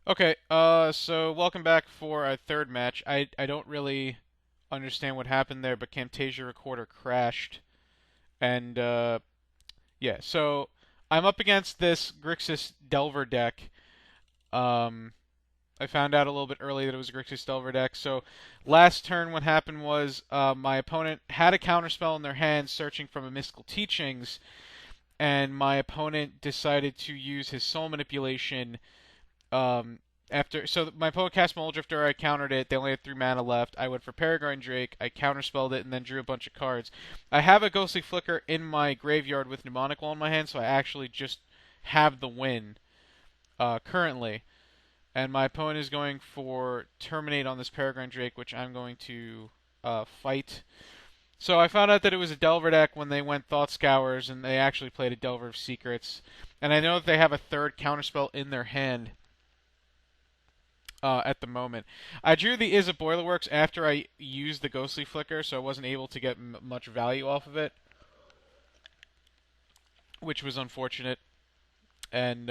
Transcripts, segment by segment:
Okay, so welcome back for our third match. I don't really understand what happened there, but Camtasia Recorder crashed. And, yeah, so I'm up against this Grixis Delver deck. Um, I found out a little bit early that it was a Grixis Delver deck. So last turn, what happened was my opponent had a counterspell in their hand searching from a Mystical Teachings, and my opponent decided to use his Soul Manipulation Um, my opponent cast Drifter, I countered it. They only had 3 mana left. I went for Peregrine Drake. I counterspelled it and then drew a bunch of cards. I have a Ghostly Flicker in my graveyard with Mnemonic Wall in my hand, so I actually just have the win currently. And my opponent is going for Terminate on this Peregrine Drake, which I'm going to fight. So I found out that it was a Delver deck when they went Thought Scours, and they actually played a Delver of Secrets. And I know that they have a third counterspell in their hand at the moment. I drew the Is It Boilerworks after I used the Ghostly Flicker, so I wasn't able to get much value off of it, which was unfortunate. And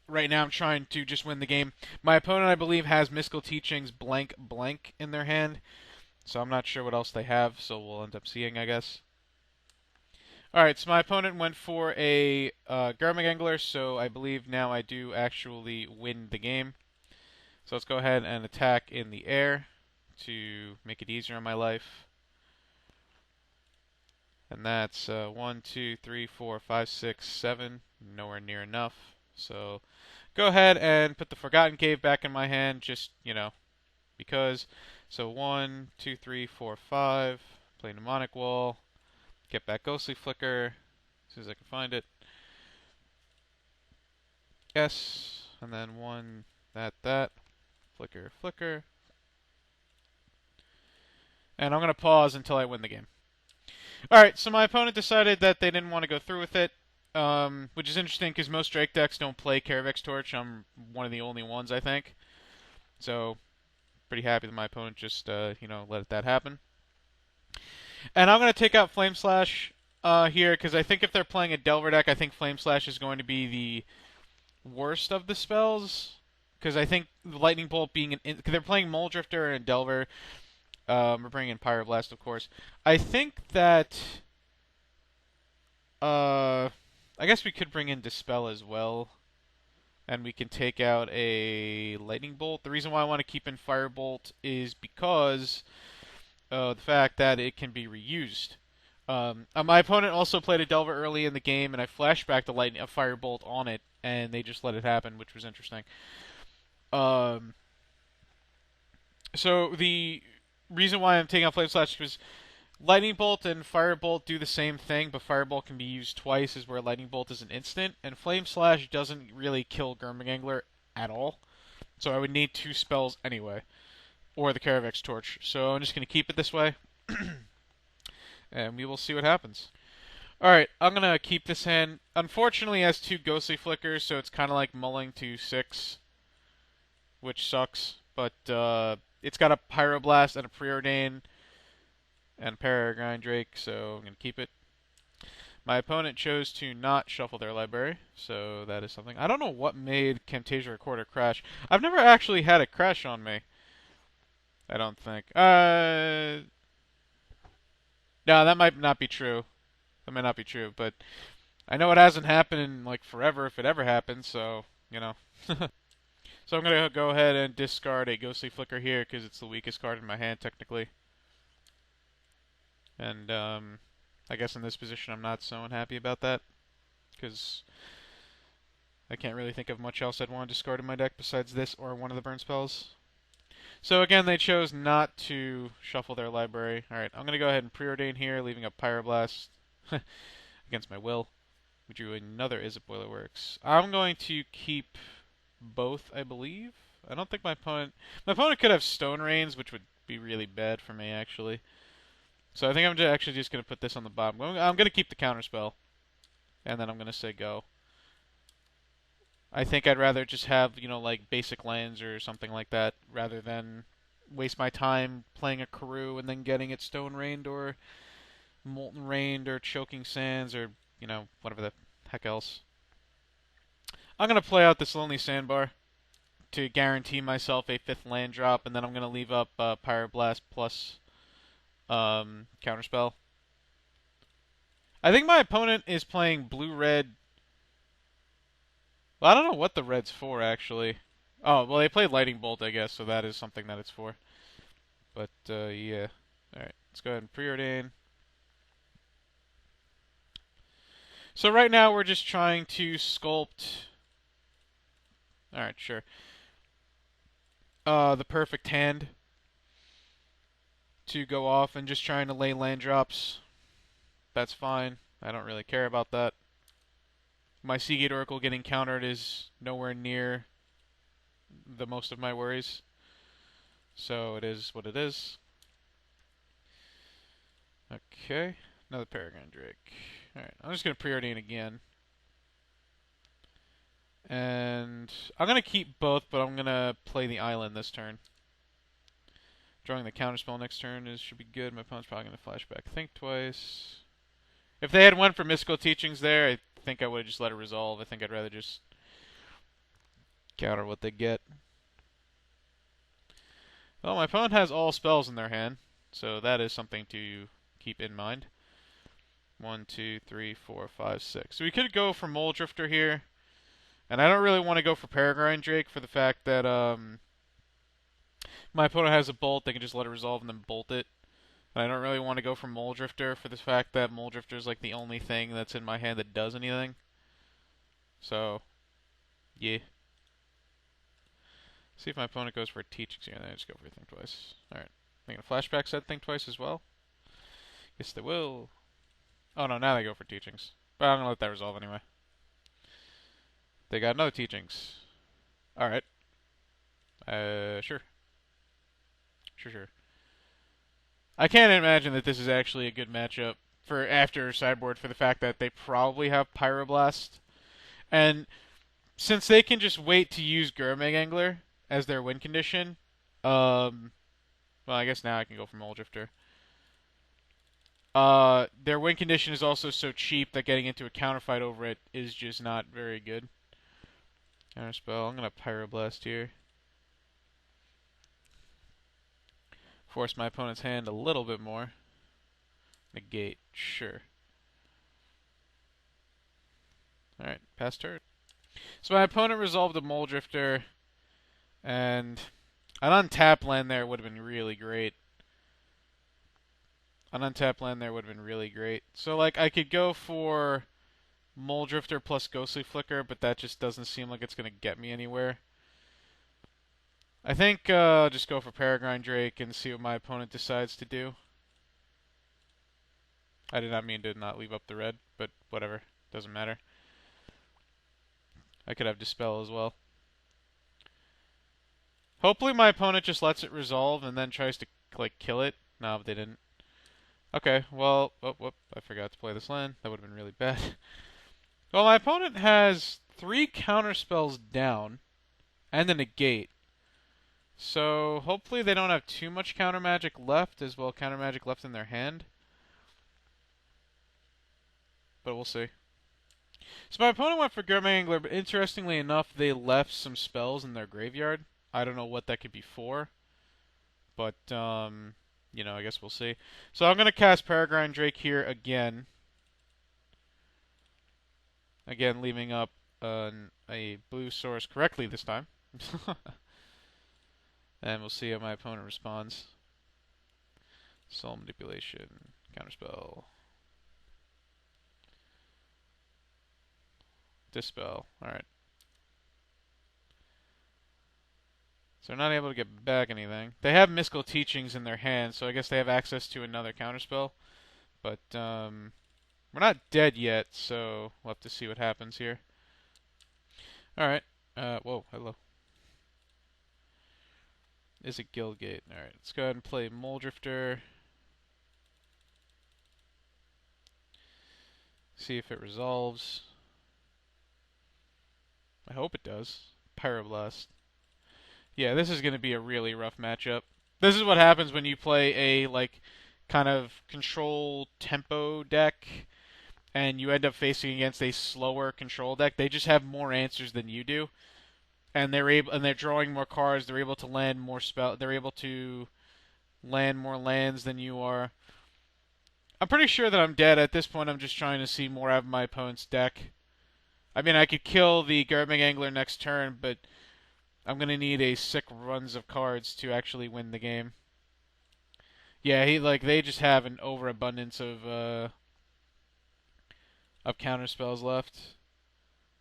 right now I'm trying to just win the game. My opponent, I believe, has Mystical Teachings blank blank in their hand, so I'm not sure what else they have, so we'll end up seeing, I guess. Alright, so my opponent went for a Garmagangler, so I believe now I do actually win the game. So let's go ahead and attack in the air to make it easier on my life. And that's 1, 2, 3, 4, 5, 6, 7. Nowhere near enough. So go ahead and put the Forgotten Cave back in my hand, just, because. So 1, 2, 3, 4, 5. Play Mnemonic Wall. Get back Ghostly Flicker as soon as I can find it. Yes. And then 1, that. Flicker, flicker. And I'm going to pause until I win the game. Alright, so my opponent decided that they didn't want to go through with it, which is interesting because most Drake decks don't play Caravex Torch. I'm one of the only ones, I think. So, pretty happy that my opponent just, let that happen. And I'm going to take out Flame Slash here because I think if they're playing a Delver deck, I think Flame Slash is going to be the worst of the spells. Because I think Lightning Bolt being because they're playing Drifter and Delver. We're bringing in Pyroblast, of course. I think that I guess we could bring in Dispel as well, and we can take out a Lightning Bolt. The reason why I want to keep in Firebolt is because the fact that it can be reused. My opponent also played a Delver early in the game, and I flashbacked a Firebolt on it, and they just let it happen, which was interesting. Um, so the reason why I'm taking out Flame Slash is Lightning Bolt and Firebolt do the same thing, but Firebolt can be used twice, is where Lightning Bolt is an instant, and Flame Slash doesn't really kill Gurmagangler at all. So I would need 2 spells anyway, or the Caravex Torch. So I'm just going to keep it this way, and we will see what happens. Alright, I'm going to keep this hand. Unfortunately, it has 2 Ghostly Flickers, so it's kind of like mulling to 6, which sucks. But it's got a Pyroblast and a Preordain and Peregrine Drake, so I'm going to keep it. My opponent chose to not shuffle their library, so that is something. I don't know what made Camtasia Recorder crash. I've never actually had it crash on me. I don't think. No, that might not be true. That might not be true, but I know it hasn't happened in like forever if it ever happens, so, you know. So I'm going to go ahead and discard a Ghostly Flicker here because it's the weakest card in my hand, technically. And, I guess in this position I'm not so unhappy about that because I can't really think of much else I'd want to discard in my deck besides this or one of the burn spells. So again, they chose not to shuffle their library. Alright, I'm going to go ahead and preordain here, leaving a Pyroblast against my will. We drew another Is It Boilerworks. I'm going to keep both, I believe. I don't think my opponent... My opponent could have Stone Rains, which would be really bad for me, actually. So I think I'm actually just going to put this on the bottom. I'm going to keep the counterspell, and then I'm going to say go. I think I'd rather just have, like basic lands or something like that, rather than waste my time playing a Karoo and then getting it Stone Rained or Molten Rained or Choking Sands or, whatever the heck else. I'm going to play out this Lonely Sandbar. to guarantee myself a 5th land drop, and then I'm going to leave up Pyroblast plus Counterspell. I think my opponent is playing blue-red. Well, I don't know what the red's for, actually. Oh, well, they played Lightning Bolt, I guess, so that is something that it's for. But, yeah. Alright, let's go ahead and preordain. So right now we're just trying to sculpt... Alright, sure. The perfect hand to go off and just trying to lay land drops. That's fine. I don't really care about that. My Seagate Oracle getting countered is nowhere near the most of my worries. So it is what it is. Okay, another Peregrine Drake. Alright, I'm just going to preordain again. And I'm going to keep both, but I'm going to play the island this turn. Drawing the counterspell next turn should be good. My opponent's probably going to flashback. Think twice. If they had went for Mystical Teachings there, I think I would have just let it resolve. I think I'd rather just counter what they get. Well, my opponent has all spells in their hand, so that is something to keep in mind. 1, 2, 3, 4, 5, 6. So we could go for Mole Drifter here. And I don't really want to go for Peregrine Drake for the fact that my opponent has a bolt. They can just let it resolve and then bolt it. And I don't really want to go for Mole Drifter for the fact that Mole Drifter is like the only thing that's in my hand that does anything. So, yeah. See if my opponent goes for Teachings here, and then I just go for Think Twice. Alright. They're going to flashback set Think Twice as well. Yes, they will. Oh no, now they go for Teachings. But I'm going to let that resolve anyway. They got another Teachings. Alright. Sure. Sure. I can't imagine that this is actually a good matchup for after sideboard for the fact that they probably have Pyroblast. And since they can just wait to use Gurmag Angler as their win condition, well, I guess now I can go for Mole Drifter. Their win condition is also so cheap that getting into a counterfight over it is just not very good. Counterspell. I'm going to Pyroblast here. Force my opponent's hand a little bit more. Negate. Sure. Alright, pass turn. So my opponent resolved a Mole Drifter, and an untapped land there would have been really great. An untapped land there would have been really great. So, like, I could go for Mole Drifter plus Ghostly Flicker, but that just doesn't seem like it's going to get me anywhere. I think I'll just go for Peregrine Drake and see what my opponent decides to do. I did not mean to not leave up the red, but whatever. Doesn't matter. I could have Dispel as well. Hopefully my opponent just lets it resolve and then tries to, like, kill it. No, they didn't. Okay, well, whoop, I forgot to play this land. That would have been really bad. Well, my opponent has 3 counterspells down and a negate. So hopefully they don't have too much counter magic left, as well counter magic left in their hand. But we'll see. So my opponent went for Gurmag Angler, but interestingly enough, they left some spells in their graveyard. I don't know what that could be for, but you know, I guess we'll see. So I'm going to cast Peregrine Drake here again. Again, leaving up a blue source correctly this time. And we'll see how my opponent responds. Soul Manipulation, Counterspell. Dispel, alright. So they're not able to get back anything. They have Mystical Teachings in their hand, so I guess they have access to another counterspell. But, we're not dead yet, so we'll have to see what happens here. Alright. Whoa, hello. Is it Guildgate? Alright, let's go ahead and play Mole Drifter. See if it resolves. I hope it does. Pyroblast. Yeah, this is going to be a really rough matchup. This is what happens when you play a, like, kind of control tempo deck, and you end up facing against a slower control deck. They just have more answers than you do. and they're drawing more cards. They're able to land more spell. They're able to land more lands than you are. I'm pretty sure that I'm dead at this point. I'm just trying to see more out of my opponent's deck. I mean, I could kill the Garbing Angler next turn, but I'm gonna need a sick runs of cards to actually win the game. Yeah, they just have an overabundance of counter spells left.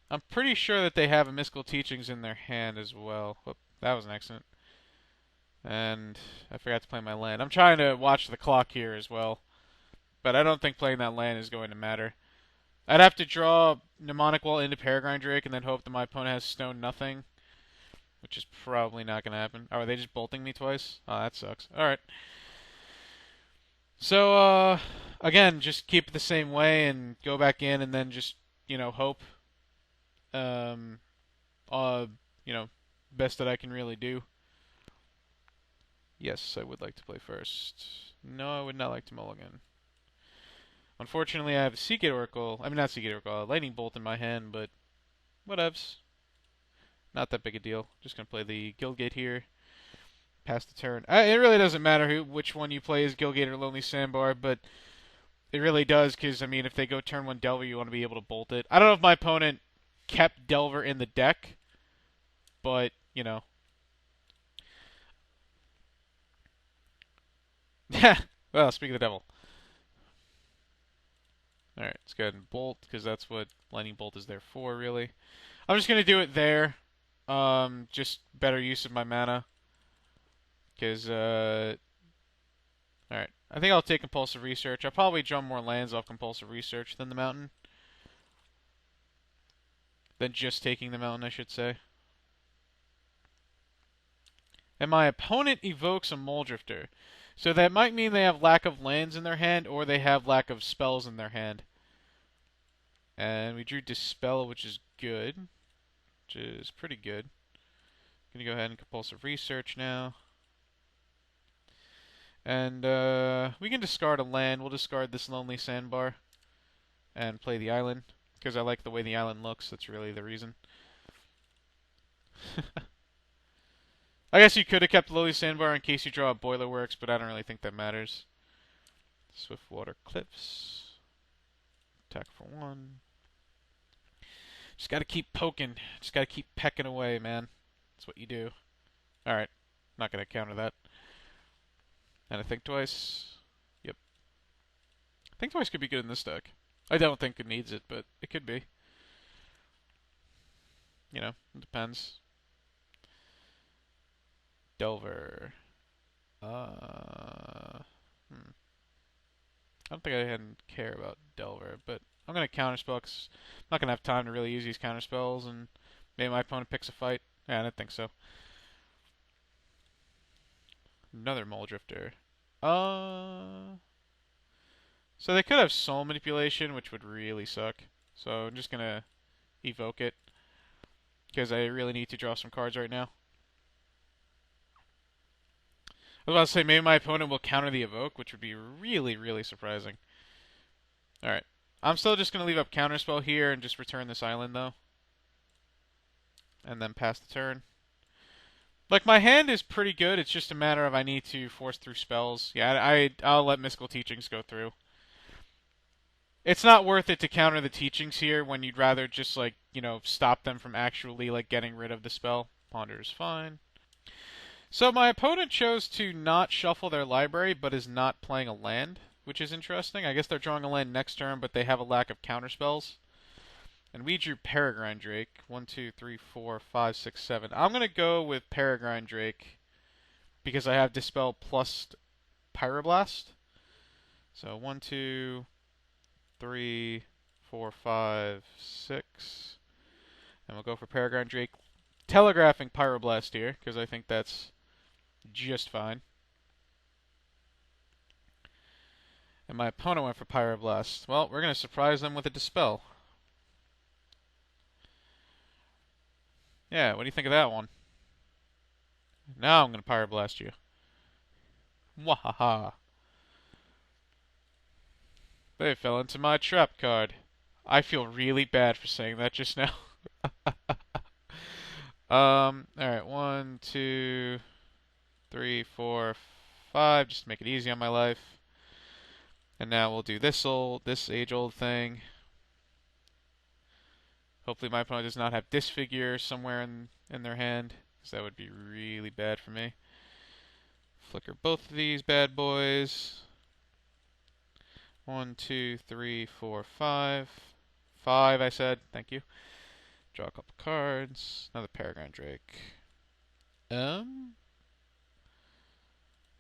I'm pretty sure that they have a Mystical Teachings in their hand as well. Whoop, that was an accident. And I forgot to play my land. I'm trying to watch the clock here as well, but I don't think playing that land is going to matter. I'd have to draw Mnemonic Wall into Peregrine Drake and then hope that my opponent has Stone Nothing, which is probably not going to happen. Oh, are they just bolting me twice? Oh, that sucks. Alright. So, again, just keep it the same way and go back in and then just, hope. Um, uh, you know, best that I can really do. Yes, I would like to play first. No, I would not like to mulligan. Unfortunately, I have a Seagate Oracle. I mean, not Seagate Oracle, a Lightning Bolt in my hand, but whatevs. Not that big a deal. Just gonna play the Guildgate here. Pass the turn. It really doesn't matter which one you play as Guildgate or Lonely Sandbar, but it really does, because, I mean, if they go turn one Delver, you want to be able to bolt it. I don't know if my opponent kept Delver in the deck, but, well, speak of the devil. Alright, let's go ahead and bolt, because that's what Lightning Bolt is there for, really. I'm just going to do it there. Just better use of my mana. Because, alright. I think I'll take Compulsive Research. I'll probably draw more lands off Compulsive Research than the Mountain. Than just taking the Mountain, I should say. And my opponent evokes a Muldrifter. So that might mean they have lack of lands in their hand, or they have lack of spells in their hand. And we drew Dispel, which is good. Which is pretty good. Gonna go ahead and Compulsive Research now. And we can discard a land. We'll discard this Lonely Sandbar and play the island, because I like the way the island looks. That's really the reason. I guess you could have kept Lonely Sandbar in case you draw a Boiler Works, but I don't really think that matters. Swiftwater Cliffs. Attack for 1. Just gotta keep poking. Just gotta keep pecking away, man. That's what you do. Alright. Not gonna counter that. And I think twice. Yep. I think twice could be good in this deck. I don't think it needs it, but it could be. It depends. Delver. I don't think I hadn't care about Delver, but I'm gonna counterspell because I'm not gonna have time to really use these counterspells, and maybe my opponent picks a fight. Yeah, I don't think so. Another Muldrifter. So they could have Soul Manipulation, which would really suck. So I'm just gonna evoke it because I really need to draw some cards right now. I was about to say maybe my opponent will counter the evoke, which would be really, really surprising. Alright. I'm still just going to leave up Counterspell here and just return this island, though. And then pass the turn. Like, my hand is pretty good. It's just a matter of I need to force through spells. Yeah, I'll let Mystical Teachings go through. It's not worth it to counter the Teachings here when you'd rather just, stop them from actually, getting rid of the spell. Ponder is fine. So my opponent chose to not shuffle their library, but is not playing a land, which is interesting. I guess they're drawing a land next turn, but they have a lack of counterspells. And we drew Peregrine Drake. 1, 2, 3, 4, 5, 6, 7. I'm going to go with Peregrine Drake because I have Dispel plus Pyroblast. So 1, 2, 3, 4, 5, 6. And we'll go for Peregrine Drake. Telegraphing Pyroblast here because I think that's just fine. And my opponent went for Pyroblast. Well, we're going to surprise them with a Dispel. Yeah, what do you think of that one? Now I'm going to Pyroblast you. Wahaha. They fell into my trap card. I feel really bad for saying that just now. Alright, 1, 2, 3, 4, 5, just to make it easy on my life. And now we'll do this age-old thing. Hopefully my opponent does not have Disfigure somewhere in their hand, because that would be really bad for me. Flicker both of these bad boys. 1, 2, 3, 4, 5. 5, I said. Thank you. Draw a couple cards. Another Peregrine Drake. Alright,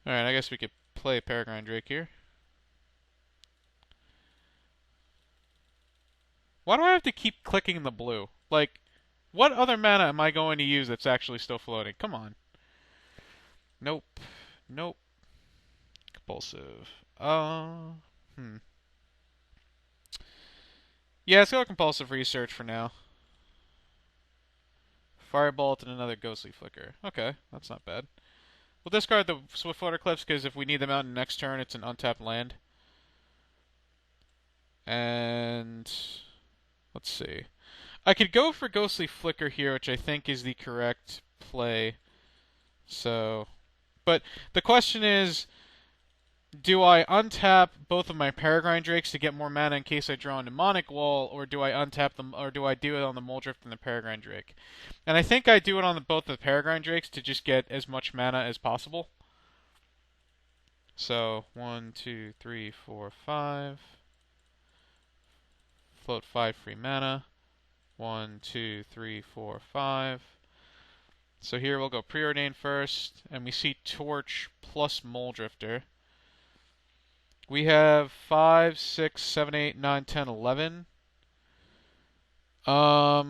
I guess we could play Peregrine Drake here. Why do I have to keep clicking the blue? Like, what other mana am I going to use that's actually still floating? Come on. Nope. Nope. Compulsive. Hmm. Yeah, let's go compulsive research for now. Firebolt and another ghostly flicker. Okay, that's not bad. We'll discard the Swiftwater Cliffs because if we need them out in next turn, it's an untapped land. And let's see. I could go for ghostly flicker here, which I think is the correct play. So, but the question is, do I untap both of my Peregrine Drakes to get more mana in case I draw a Mnemonic Wall, or do I untap them, or do I do it on the Muldrift and the Peregrine Drake? And I think I do it on both the Peregrine Drakes to just get as much mana as possible. So 1, 2, 3, 4, 5. Float 5 free mana. 1, 2, 3, 4, 5. So here we'll go Preordain first, and we see Torch plus Muldrifter. We have 5, 6, 7, 8, 9, 10, 11. I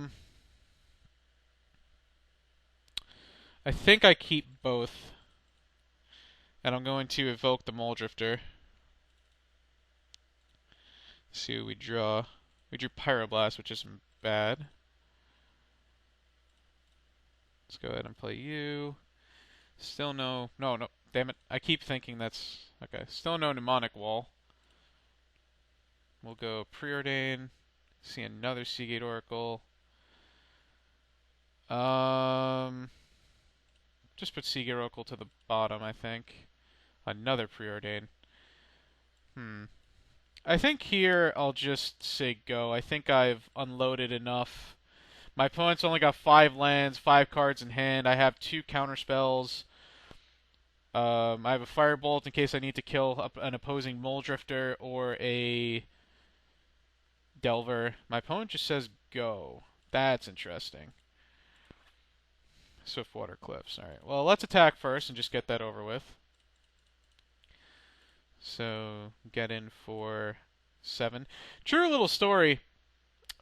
think I keep both. And I'm going to evoke the Muldrifter. See what we draw. We drew Pyroblast, which isn't bad. Let's go ahead and play you. Still no... No, damn it. I keep thinking that's... Okay, still no Mnemonic Wall. We'll go Preordain. See another Seagate Oracle. Just put Seagate Oracle to the bottom, I think. Another Preordain. I think here I'll just say go. I think I've unloaded enough. My opponent's only got 5 lands, 5 cards in hand. I have 2 counter spells. I have a Firebolt in case I need to kill an opposing Muldrifter or a Delver. My opponent just says go. That's interesting. Swiftwater Cliffs. Alright, well, let's attack first and just get that over with. So, get in for 7. True little story.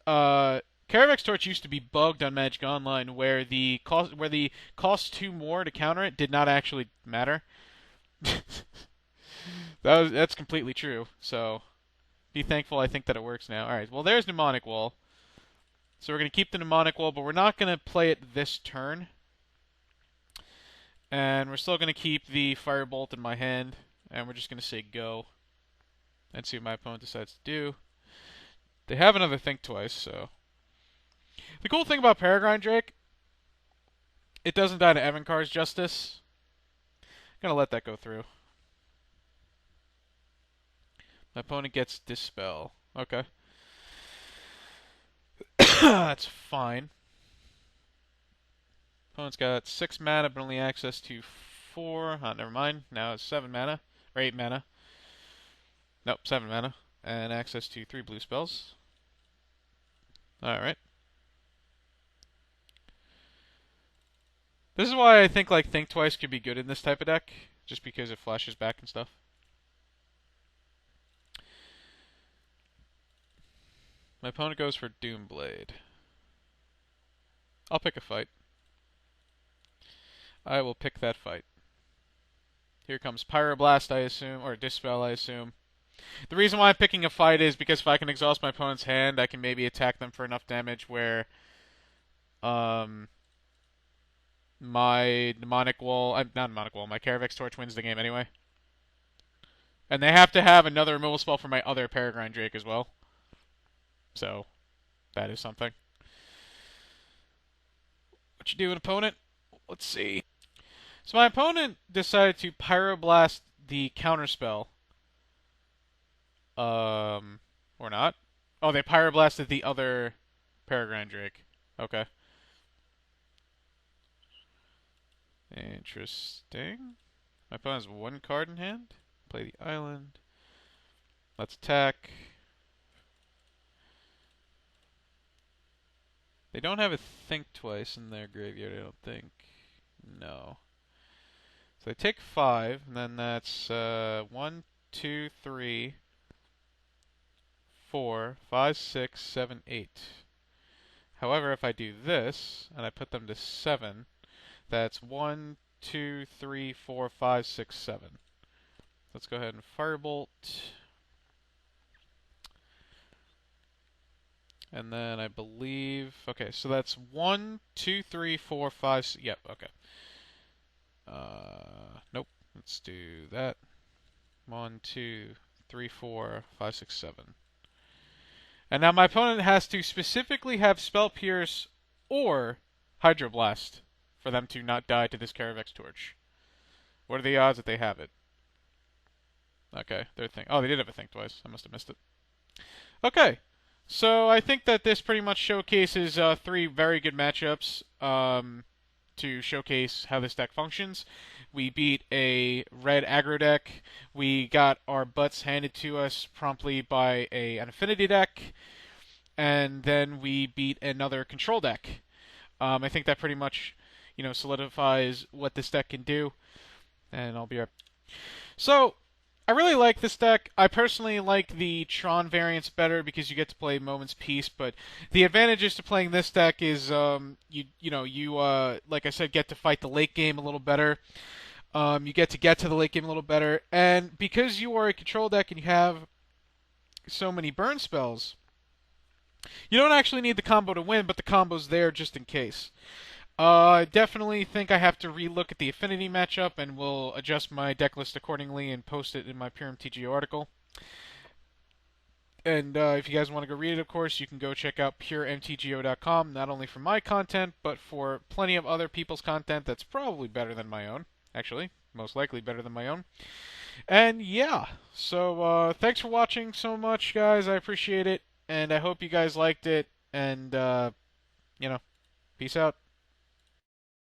Caravex Torch used to be bugged on Magic Online, where the cost 2 more to counter it did not actually matter. That's completely true. So, be thankful. I think that it works now. All right. Well, there's Mnemonic Wall. So we're gonna keep the Mnemonic Wall, but we're not gonna play it this turn. And we're still gonna keep the Firebolt in my hand, and we're just gonna say go, and see what my opponent decides to do. They have another Think Twice, so. The cool thing about Peregrine Drake, it doesn't die to Evankar's Justice. I'm gonna let that go through. My opponent gets Dispel. Okay. That's fine. Opponent's got 6 mana, but only access to 4. Never mind. Now it's 7 mana. Or 8 mana. Nope, 7 mana. And access to 3 blue spells. Alright. This is why I think like Think Twice could be good in this type of deck, just because it flashes back and stuff. My opponent goes for Doomblade. I'll pick a fight. I will pick that fight. Here comes Pyroblast, I assume, or Dispel, I assume. The reason why I'm picking a fight is because if I can exhaust my opponent's hand, I can maybe attack them for enough damage where my Mnemonic Wall, not Mnemonic Wall, my Caravex Torch wins the game anyway. And they have to have another removal spell for my other Peregrine Drake as well. So, that is something. What you doing, opponent? Let's see. So my opponent decided to Pyroblast the counterspell. Or not. Oh, they Pyroblasted the other Peregrine Drake. Okay. Interesting. My opponent has one card in hand. Play the island. Let's attack. They don't have a Think Twice in their graveyard, I don't think. No. So they take 5, and then that's 1, 2, 3, 4, 5, 6, 7, 8. However, if I do this, and I put them to 7, that's 1, 2, 3, 4, 5, 6, 7. Let's go ahead and Firebolt. And then I believe, okay, so that's 1, 2, 3, 4, 5, 6, yep, okay. Nope, let's do that. 1, 2, 3, 4, 5, 6, 7. And now my opponent has to specifically have Spell Pierce or Hydroblast for them to not die to this Caravex Torch. What are the odds that they have it? Okay, oh, they did have a Think Twice. I must have missed it. Okay, so I think that this pretty much showcases 3 very good matchups to showcase how this deck functions. We beat a red aggro deck. We got our butts handed to us promptly by an affinity deck. And then we beat another control deck. I think that pretty much, solidifies what this deck can do. And I'll be right. So, I really like this deck. I personally like the Tron variants better because you get to play Moment's Peace, but the advantages to playing this deck is you like I said, get to fight the late game a little better. You get to the late game a little better, and because you are a control deck and you have so many burn spells, you don't actually need the combo to win, but the combo's there just in case. I definitely think I have to relook at the Affinity matchup, and will adjust my deck list accordingly and post it in my Pure MTGO article. And if you guys want to go read it, of course, you can go check out puremtgo.com, not only for my content, but for plenty of other people's content that's probably better than my own. Actually, most likely better than my own. And yeah, so thanks for watching so much, guys. I appreciate it, and I hope you guys liked it, and, peace out.